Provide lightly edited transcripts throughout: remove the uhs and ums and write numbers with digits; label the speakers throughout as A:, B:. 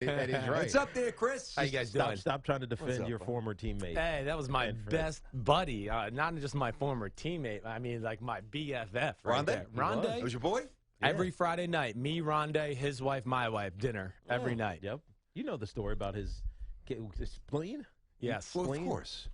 A: That is right.
B: What's up there, Chris?
C: How you guys doing?
A: Stop trying to defend your former teammate.
C: Hey, that was my best buddy. Not just my former teammate. I mean, like my BFF. Right there. Rondé?
B: That was your boy?
C: Every Friday night, me, Rondé, his wife, my wife, dinner every night.
A: Yep. You know the story about his spleen?
C: Yes.
B: Well, of course.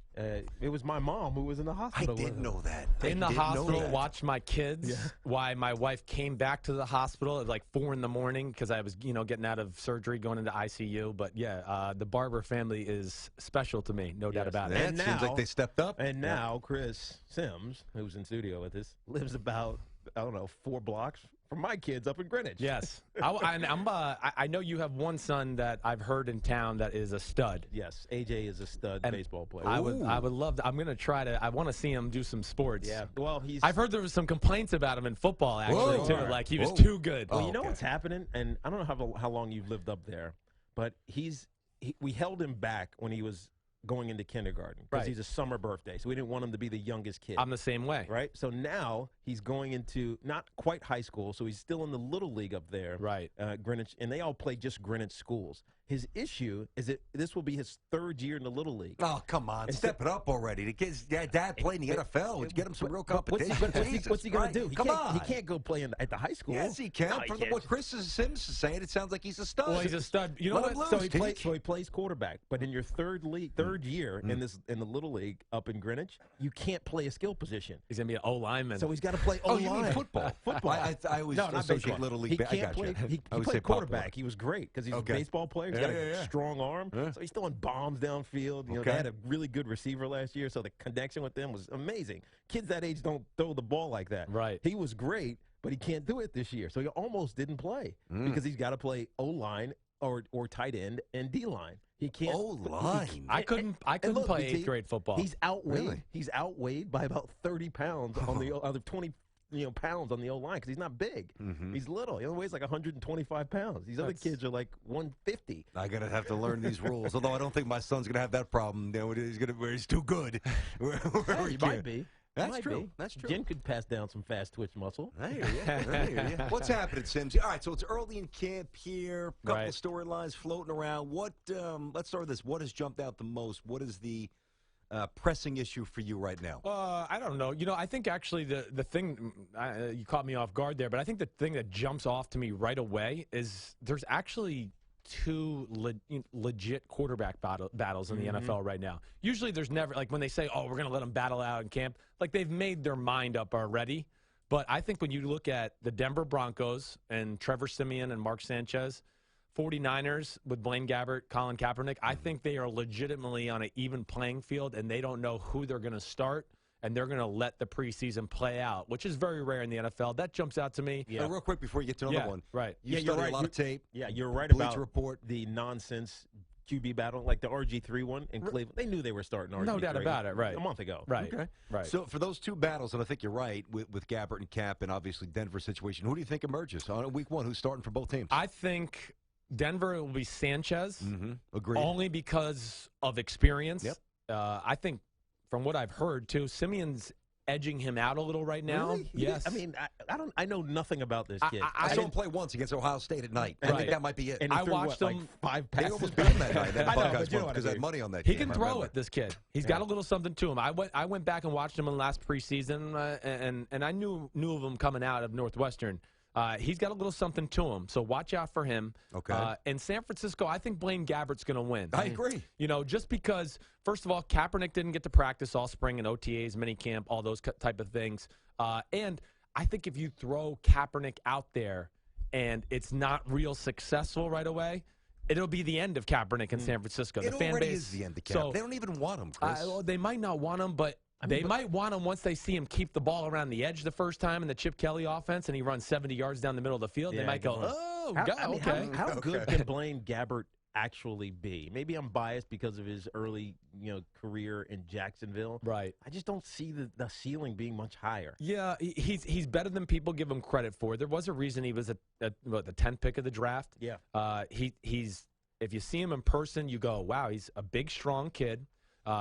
A: It was my mom who was in the
B: I
A: hospital.
B: didn't know that.
C: In the hospital, watched my kids. Why my wife came back to the hospital at like 4 in the morning because I was, getting out of surgery, going into ICU. But yeah, the Barber family is special to me, no doubt about it.
B: And seems like they stepped up.
A: And now Chris Sims, who's in studio with us, lives about 4 blocks from my kids up in Greenwich.
C: Yes, I know you have one son that I've heard in town that is a stud.
A: Yes, AJ is a stud baseball player.
C: I would love to. I'm going to try to. I want to see him do some sports.
A: Yeah. Well,
C: I've heard there was some complaints about him in football actually too.
A: Right.
C: Like he was too good.
A: Well, you know what's happening, and I don't know how long you've lived up there, but we held him back when he was going into kindergarten because he's a summer birthday, so we didn't want him to be the youngest kid.
C: I'm the same way.
A: Right? So now he's going into not quite high school, so he's still in the little league up there.
C: Right.
A: Greenwich, and they all play just Greenwich schools. His issue is that this will be his 3rd year in the little league.
B: Oh, come on. Step it up already. The kid's dad played in the NFL. Let's get him some real competition.
A: What's he going to do?
B: Come on.
A: He can't go play at the high school.
B: Yes, he can.
A: No,
B: From what Chris Sims is saying, it sounds like he's a stud.
C: Well, he's a stud. You know what?
A: So he plays quarterback. But in your third year in the little league up in Greenwich, you can't play a skill position.
C: He's going to be an O-lineman.
A: So he's got to play O-line.
B: Oh, you mean football?
A: Football.
B: I always
A: not
B: associate
A: baseball.
B: little league.
A: He can't play. He played quarterback. He was great because he's a baseball player. He's got a strong arm. So he's throwing bombs downfield. They had a really good receiver last year, so the connection with them was amazing. Kids that age don't throw the ball like that.
C: Right.
A: He was great, but he can't do it this year. So he almost didn't play because he's got to play O-line or tight end and D-line. He can't.
B: O-line.
C: I couldn't play 8th grade football.
A: He's outweighed. Really? He's outweighed by about 30 pounds on the other 20 pounds on the O-line because he's not big. He's little. He only weighs like 125 pounds. These other kids are like 150.
B: I'm going to have to learn these rules, although I don't think my son's going to have that problem. He's too good.
A: He might be.
B: That's true. That's true.
A: Jen could pass down some fast twitch muscle.
B: I hear you. What's happening, Sims? All right, so it's early in camp here. A couple of storylines floating around. Let's start with this. What has jumped out the most? What is the pressing issue for you right now?
C: I don't know. I think actually the thing, you caught me off guard there, but I think the thing that jumps off to me right away is there's actually 2 legit quarterback battles in the NFL right now. Usually there's never, like when they say, oh, we're going to let them battle out in camp, like they've made their mind up already. But I think when you look at the Denver Broncos and Trevor Siemian and Mark Sanchez, 49ers with Blaine Gabbert, Colin Kaepernick, I think they are legitimately on an even playing field, and they don't know who they're going to start, and they're going to let the preseason play out, which is very rare in the NFL. That jumps out to me.
B: Yeah. Real quick before you get to another one.
C: Right.
B: You study a lot of tape.
A: Yeah, you're right
B: Bleacher
A: about
B: Report.
A: The nonsense QB battle, like the RG3 one in Cleveland. They knew they were starting RG3.
C: No doubt about it, right.
A: A month ago.
C: Right.
B: Okay.
C: Right.
B: So for those 2 battles, and I think you're right, with Gabbert and Cap and obviously Denver situation, who do you think emerges on week 1? Who's starting for both teams?
C: I think Denver will be Sanchez.
B: Agreed.
C: Only because of experience.
B: Yep.
C: I think from what I've heard, too, Simeon's edging him out a little right now.
A: Really?
C: Yes.
A: I mean, I know nothing about this kid.
B: I saw him play once against Ohio State at night. I think that might be it.
A: And he
C: I
A: threw,
C: watched him.
A: Like 5
B: They
A: passes.
B: almost beat him that night. That
A: I know,
B: Buckeyes
A: but you know
B: won because I had money on that
C: He
B: game.
C: can throw it, this kid. He's got a little something to him. I went back and watched him in the last preseason, and I knew of him coming out of Northwestern. He's got a little something to him, so watch out for him.
B: Okay.
C: In San Francisco, I think Blaine Gabbert's going to win.
B: I agree.
C: Just because, first of all, Kaepernick didn't get to practice all spring in OTAs, minicamp, all those type of things. And I think if you throw Kaepernick out there and it's not real successful right away, it'll be the end of Kaepernick in San Francisco.
B: It
C: the fan
B: already
C: base
B: is the end of Cap. They don't even want him, Chris.
C: They might not want him, but they might want him once they see him keep the ball around the edge the first time in the Chip Kelly offense and he runs 70 yards down the middle of the field. They might go, okay.
A: How good can Blaine Gabbert actually be? Maybe I'm biased because of his early career in Jacksonville.
C: Right.
A: I just don't see the ceiling being much higher.
C: Yeah, he's better than people give him credit for. There was a reason he was the 10th pick of the draft.
A: Yeah.
C: He's if you see him in person, you go, wow, he's a big, strong kid.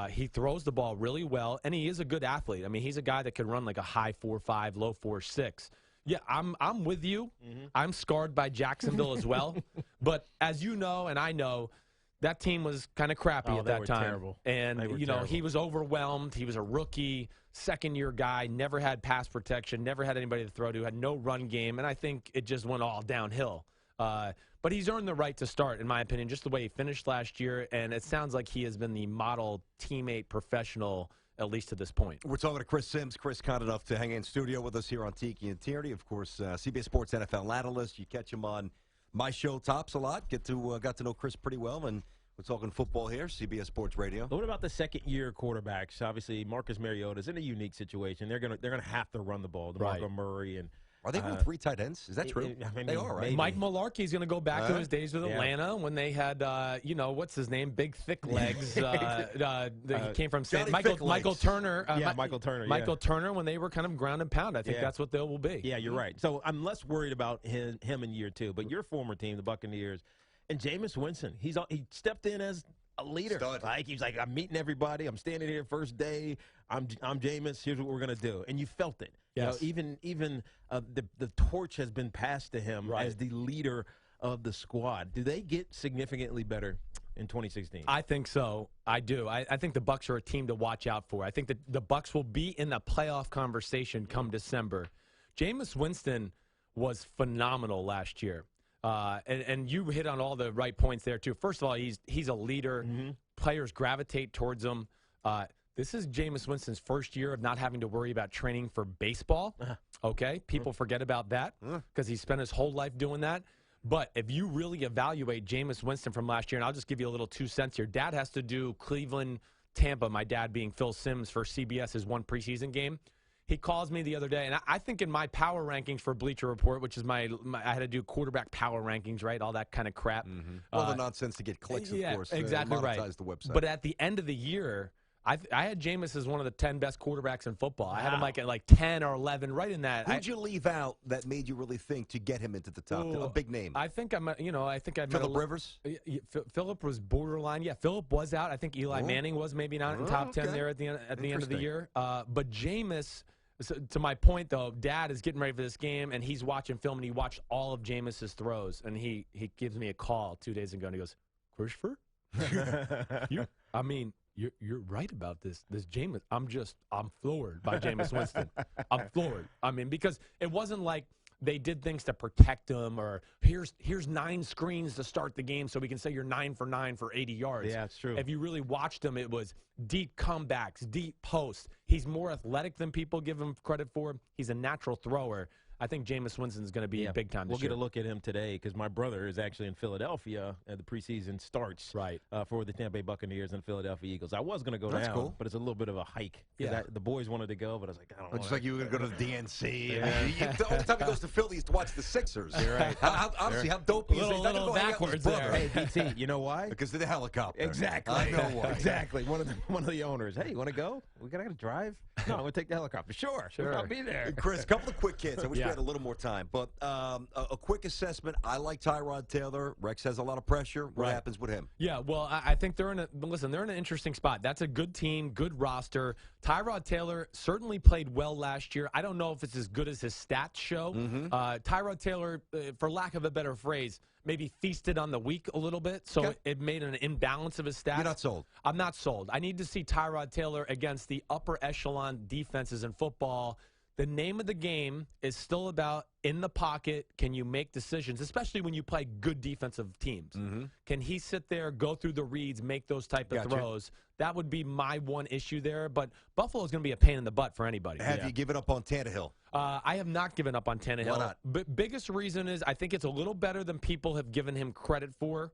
C: He throws the ball really well, and he is a good athlete. I mean, he's a guy that could run like a high 4.5, low 4.6. Yeah, I'm with you. I'm scarred by Jacksonville as well. But as you know and I know, that team was kind of crappy at that time.
A: Terrible.
C: And, he was overwhelmed. He was a rookie, second-year guy, never had pass protection, never had anybody to throw to, had no run game, and I think it just went all downhill. But he's earned the right to start, in my opinion, just the way he finished last year, and it sounds like he has been the model teammate professional at least to this point.
B: We're talking to Chris Sims. Chris, kind enough to hang in studio with us here on Tiki and Tierney. Of course, CBS Sports NFL analyst. You catch him on my show, Tops, a lot. Got to know Chris pretty well, and we're talking football here, CBS Sports Radio.
A: What about the second-year quarterbacks? Obviously, Marcus Mariota is in a unique situation. They're gonna have to run the ball. DeMarco Murray and.
B: Are they going 3 tight ends? Is that true? They are, right?
C: Mike Mularkey's going to go back to his days with Atlanta when they had, what's his name? Big, thick legs. He came from Michael Turner.
A: Michael Turner.
C: Michael Turner when they were kind of ground and pound. I think that's what they will be.
A: Yeah, you're right. So I'm less worried about him in year 2. But your former team, the Buccaneers, and Jameis Winston, he stepped in as a leader. He's like, I'm meeting everybody. I'm standing here first day. I'm Jameis. Here's what we're going to do. And you felt it.
C: Yes.
A: Even the torch has been passed to him as the leader of the squad. Do they get significantly better in 2016?
C: I think so. I do. I think the Bucs are a team to watch out for. I think that the Bucs will be in the playoff conversation come December. Jameis Winston was phenomenal last year. And you hit on all the right points there, too. First of all, he's a leader. Players gravitate towards him. This is Jameis Winston's first year of not having to worry about training for baseball. Okay? People forget about that because he spent his whole life doing that. But if you really evaluate Jameis Winston from last year, and I'll just give you a little 2 cents here. Dad has to do Cleveland, Tampa, my dad being Phil Simms for CBS's one preseason game. He calls me the other day, and I think in my power rankings for Bleacher Report, which is I had to do quarterback power rankings, right? All that kind of crap.
B: All the nonsense to get clicks, of course.
C: Exactly right.
B: The website.
C: But at the end of the year, I had Jameis as one of the 10 best quarterbacks in football. I had him at 10 or 11, right in that.
B: Who'd you leave out that made you really think to get him into the top? A big name.
C: I think
B: Phillip Rivers.
C: Phillip was borderline. Yeah, Phillip was out. I think Eli Manning was maybe not in top 10 there at the end of the year. But Jameis. So, to my point, though, Dad is getting ready for this game, and he's watching film, and he watched all of Jameis's throws, and he gives me a call 2 days ago, and he goes, Christopher, you're right about this Jameis. I'm floored by Jameis Winston. I'm floored. Because it wasn't like they did things to protect him, or here's 9 screens to start the game so we can say you're 9 for 9 for 80 yards.
A: Yeah, it's true.
C: If you really watched him, it was deep comebacks, deep posts. He's more athletic than people give him credit for. He's a natural thrower. I think Jameis Winston is going to be big time this year.
A: We'll get a look at him today because my brother is actually in Philadelphia at the preseason starts for the Tampa Bay Buccaneers and Philadelphia Eagles. I was going to go down, but it's a the little bit of a hike. The boys wanted to go, but I was like, I don't know.
B: Just like you were going to go to the DNC. The only time he goes to Philly is to watch the Sixers. You're right. Honestly, how dope is he?
C: A little backwards there.
A: Hey, BT, you know why?
B: Because of the helicopter.
A: Exactly.
B: I know why.
A: Exactly. One of the owners. Hey, you want to go? We got to drive? No, I'm going to take the helicopter. Sure. I'll be there.
B: Chris, a couple of quick hits. I wish we had a little more time. But a quick assessment. I like Tyrod Taylor. Rex has a lot of pressure. What happens with him?
C: Yeah, well, I think they're in an interesting spot. That's a good team, good roster. Tyrod Taylor certainly played well last year. I don't know if it's as good as his stats show. Tyrod Taylor, for lack of a better phrase, maybe feasted on the weak a little bit, so it made an imbalance of his stats.
B: You're not sold?
C: I'm not sold. I need to see Tyrod Taylor against the upper echelon defenses in football. The name of the game is still about in the pocket. Can you make decisions, especially when you play good defensive teams? Can he sit there, go through the reads, make those type of throws? That would be my one issue there. But Buffalo's going to be a pain in the butt for anybody.
B: Have you given up on Tannehill?
C: I have not given up on Tannehill.
B: Why not?
C: But biggest reason is I think it's a little better than people have given him credit for.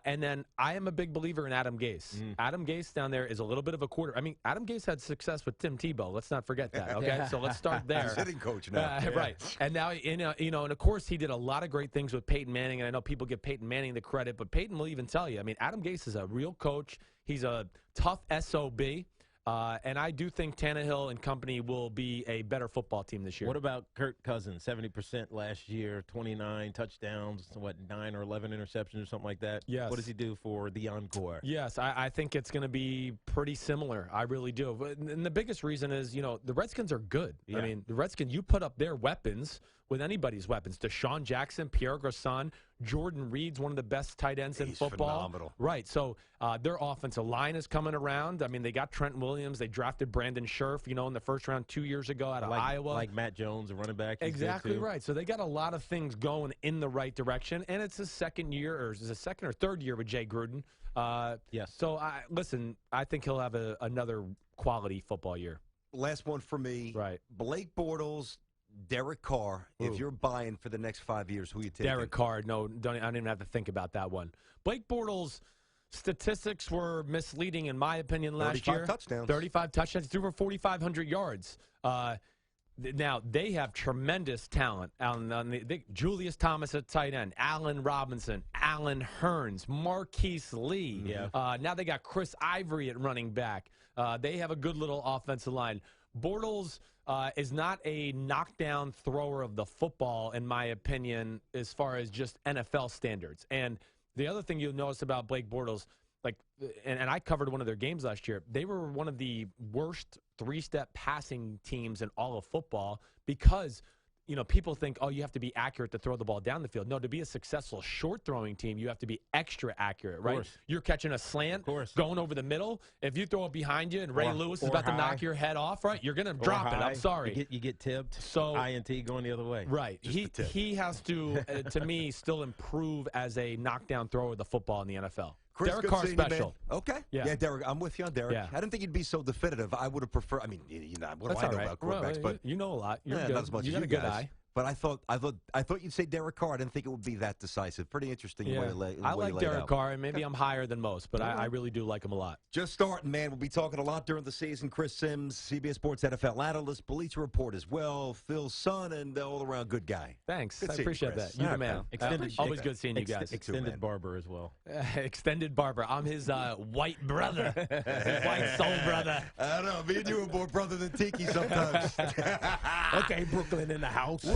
C: And then I am a big believer in Adam Gase. Adam Gase down there is a little bit of a quarter. I mean, Adam Gase had success with Tim Tebow. Let's not forget that. Okay, so let's start there.
B: He's hitting coach now,
C: right? And now, and of course, he did a lot of great things with Peyton Manning. And I know people give Peyton Manning the credit, but Peyton will even tell you. I mean, Adam Gase is a real coach. He's a tough SOB. And I do think Tannehill and company will be a better football team this year.
A: What about Kirk Cousins? 70% last year, 29 touchdowns, 9 or 11 interceptions or something like that?
C: Yes.
A: What does he do for the encore?
C: Yes, I think it's going to be pretty similar. I really do. And the biggest reason is, the Redskins are good. I mean, the Redskins, you put up their weapons with anybody's weapons. Deshaun Jackson, Pierre Garçon, Jordan Reed's one of the best tight ends in football.
B: Phenomenal.
C: Right. So their offensive line is coming around. I mean, they got Trent Williams. They drafted Brandon Scherf, in the first round 2 years ago out of Iowa.
A: Like Matt Jones, a running back.
C: Exactly right. So they got a lot of things going in the right direction. And it's his second or third year with Jay Gruden.
A: Yes.
C: So, I think he'll have another quality football year.
B: Last one for me.
C: Right.
B: Blake Bortles, Derek Carr. Ooh. If you're buying for the next 5 years, who are you taking?
C: Derek Carr. No, I don't even have to think about that one. Blake Bortles' statistics were misleading, in my opinion, last year. 35 touchdowns. Threw for 4,500 yards. Now, they have tremendous talent. Julius Thomas at tight end, Allen Robinson, Allen Hurns, Marquise Lee.
A: Yeah.
C: Now they got Chris Ivory at running back. They have a good little offensive line. Bortles is not a knockdown thrower of the football, in my opinion, as far as just NFL standards. And the other thing you'll notice about Blake Bortles, and I covered one of their games last year, they were one of the worst three-step passing teams in all of football because, people think, you have to be accurate to throw the ball down the field. No, to be a successful short-throwing team, you have to be extra accurate, right? You're catching a slant, going over the middle. If you throw it behind you and Ray Lewis is about to knock your head off, right, you're going to drop it. I'm sorry.
A: You get tipped, INT going the other way.
C: Right. He has to, to me, still improve as a knockdown thrower of the football in the NFL.
B: Chris,
C: Derek Carr special.
B: Okay. Yeah, Derek, I'm with you on Derek.
C: Yeah.
B: I didn't think you'd be so definitive. I would have preferred. I mean, what do I know about quarterbacks?
C: But you know a lot. You're good.
B: Not as much
C: you
B: as
C: got a good eye.
B: But I thought you'd say Derek Carr. I didn't think it would be that decisive. Pretty interesting way you lay it out.
C: I like Derek Carr, and maybe I'm higher than most, but I really do like him a lot.
B: Just starting, man. We'll be talking a lot during the season. Chris Sims, CBS Sports NFL analyst, Bleacher Report as well. Phil's son, and all-around good guy.
C: Thanks.
B: Good
C: I appreciate that. You're the man. Always good seeing you guys.
A: Extended Barber as well.
C: Extended Barber. I'm his white brother. White soul brother.
B: I don't know. Me and you are more brother than Tiki sometimes.
A: Okay, Brooklyn in the house.
B: Woo!